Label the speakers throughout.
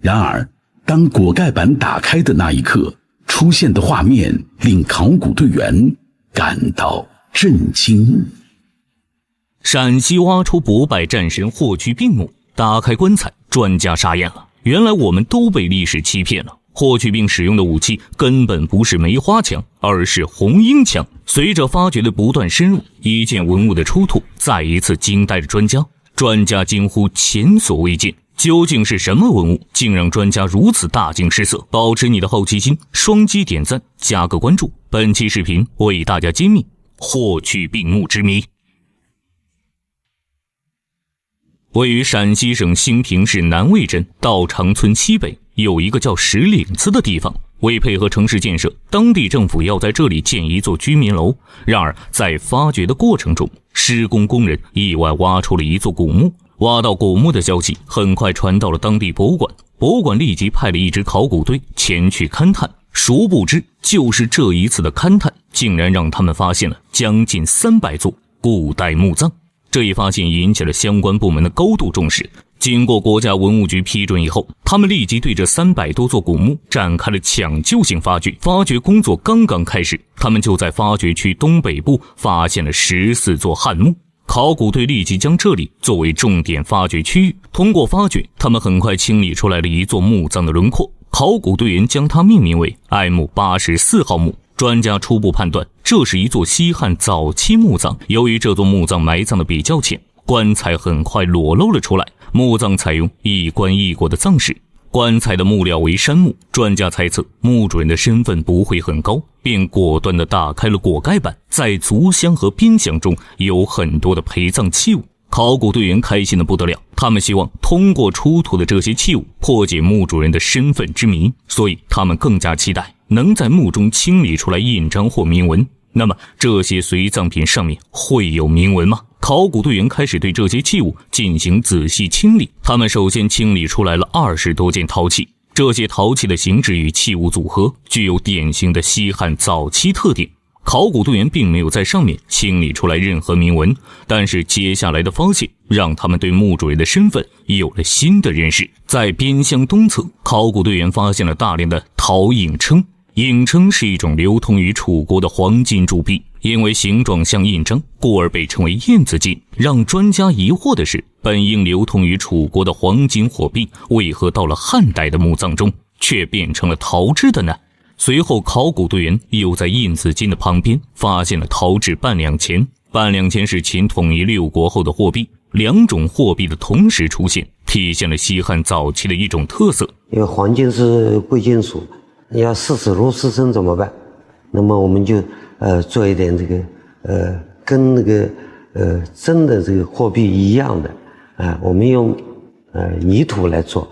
Speaker 1: 然而，当果盖板打开的那一刻，出现的画面令考古队员感到震惊。
Speaker 2: 陕西挖出博拜战神霍去病墓，打开棺材，专家傻眼了。原来我们都被历史欺骗了。霍去病使用的武器根本不是梅花枪，而是红缨枪。随着发掘的不断深入，一件文物的出土再一次惊呆了专家。专家惊呼前所未见，究竟是什么文物竟让专家如此大惊失色？保持你的好奇心，双击点赞加个关注，本期视频为大家揭秘霍去病墓之谜。位于陕西省兴平市南魏镇道长村西北有一个叫石岭子的地方，为配合城市建设，当地政府要在这里建一座居民楼。然而在发掘的过程中，施工工人意外挖出了一座古墓。挖到古墓的消息很快传到了当地博物馆，博物馆立即派了一支考古队前去勘探。殊不知就是这一次的勘探竟然让他们发现了将近300座古代墓葬。这一发现引起了相关部门的高度重视。经过国家文物局批准以后，他们立即对这300多座古墓展开了抢救性发掘。发掘工作刚刚开始，他们就在发掘区东北部发现了14座汉墓。考古队立即将这里作为重点发掘区域。通过发掘，他们很快清理出来了一座墓葬的轮廓。考古队员将它命名为哀墓84号墓。专家初步判断，这是一座西汉早期墓葬。由于这座墓葬埋葬的比较浅，棺材很快裸露了出来。墓葬采用一棺一椁的葬式，棺材的木料为杉木。专家猜测墓主人的身份不会很高，便果断地打开了果盖板。在足箱和冰箱中有很多的陪葬器物。考古队员开心的不得了，他们希望通过出土的这些器物破解墓主人的身份之谜，所以他们更加期待能在墓中清理出来印章或铭文。那么这些随葬品上面会有铭文吗？考古队员开始对这些器物进行仔细清理。他们首先清理出来了20多件陶器，这些陶器的形制与器物组合具有典型的西汉早期特点。考古队员并没有在上面清理出来任何铭文，但是接下来的发现让他们对墓主人的身份有了新的认识。在边箱东侧，考古队员发现了大量的陶印称。印称是一种流通于楚国的黄金铸币，因为形状像印章，故而被称为燕子金。让专家疑惑的是，本应流通于楚国的黄金货币，为何到了汉代的墓葬中却变成了陶制的呢？随后考古队员又在印子金的旁边发现了陶制半两钱。半两钱是秦统一6国后的货币，两种货币的同时出现，体现了西汉早期的一种特色。
Speaker 3: 因为黄金是贵金属，要视死如失真怎么办？那么我们就做一点这个跟那个真的这个货币一样的我们用泥土来做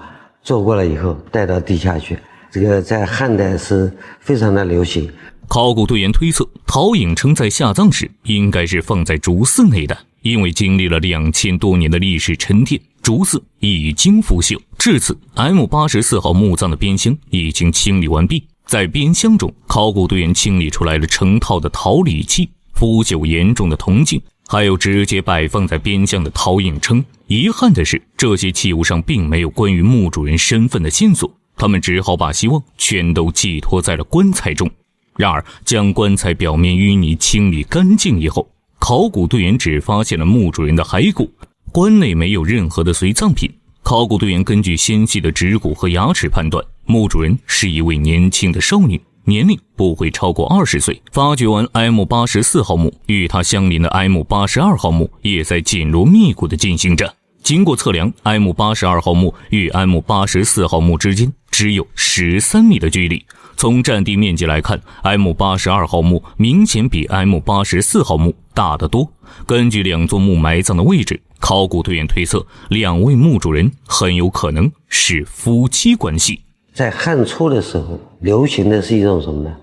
Speaker 3: 过了以后带到地下去。这个在汉代是非常的流行。
Speaker 2: 考古队员推测，陶影称在下葬时应该是放在竹寺内的，因为经历了2000多年的历史沉淀，竹子已经腐朽。至此 M84 号墓葬的边箱已经清理完毕。在边箱中，考古队员清理出来了成套的陶礼器、腐朽严重的铜镜，还有直接摆放在边箱的陶影称。遗憾的是，这些器物上并没有关于墓主人身份的线索，他们只好把希望全都寄托在了棺材中。然而将棺材表面淤泥清理干净以后，考古队员只发现了墓主人的骸骨，棺内没有任何的随葬品。考古队员根据纤细的指骨和牙齿判断，墓主人是一位年轻的少女，年龄不会超过20岁。发掘完 M84 号墓，与它相邻的 M82 号墓也在紧锣密鼓地进行着。经过测量， M82 号墓与 M84 号墓之间只有13米的距离。从占地面积来看， M82 号墓明显比 M84 号墓大得多。根据两座墓埋葬的位置，考古队员推测两位墓主人很有可能是夫妻关系。
Speaker 3: 在汉初的时候流行的是一种什么呢？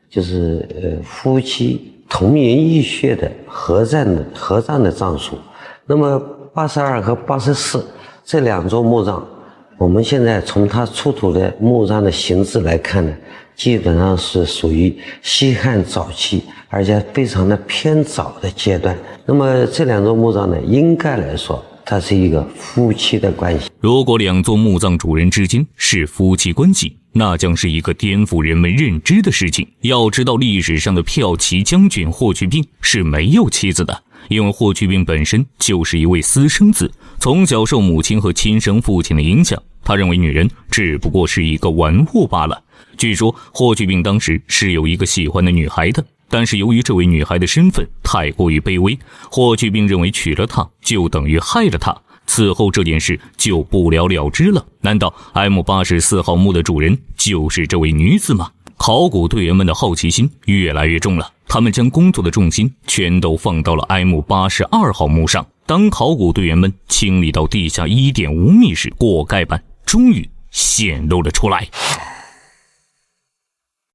Speaker 3: 就是夫妻同源异血的合葬的葬术。那么82和84这两座墓葬，我们现在从它出土的墓葬的形制来看呢，基本上是属于西汉早期，而且非常的偏早的阶段。那么这两座墓葬呢，应该来说它是一个夫妻的关系。
Speaker 2: 如果2座墓葬主人之间是夫妻关系，那将是一个颠覆人们认知的事情。要知道，历史上的骠骑将军霍去病是没有妻子的，因为霍去病本身就是一位私生子，从小受母亲和亲生父亲的影响，他认为女人只不过是一个玩物罢了。据说霍去病当时是有一个喜欢的女孩的，但是由于这位女孩的身份太过于卑微，霍去病认为娶了她就等于害了她，此后这件事就不了了之了。难道 M84号墓的主人就是这位女子吗？考古队员们的好奇心越来越重了，他们将工作的重心全都放到了 M82号墓上。当考古队员们清理到地下 1.5 米时，锅盖板终于显露了出来。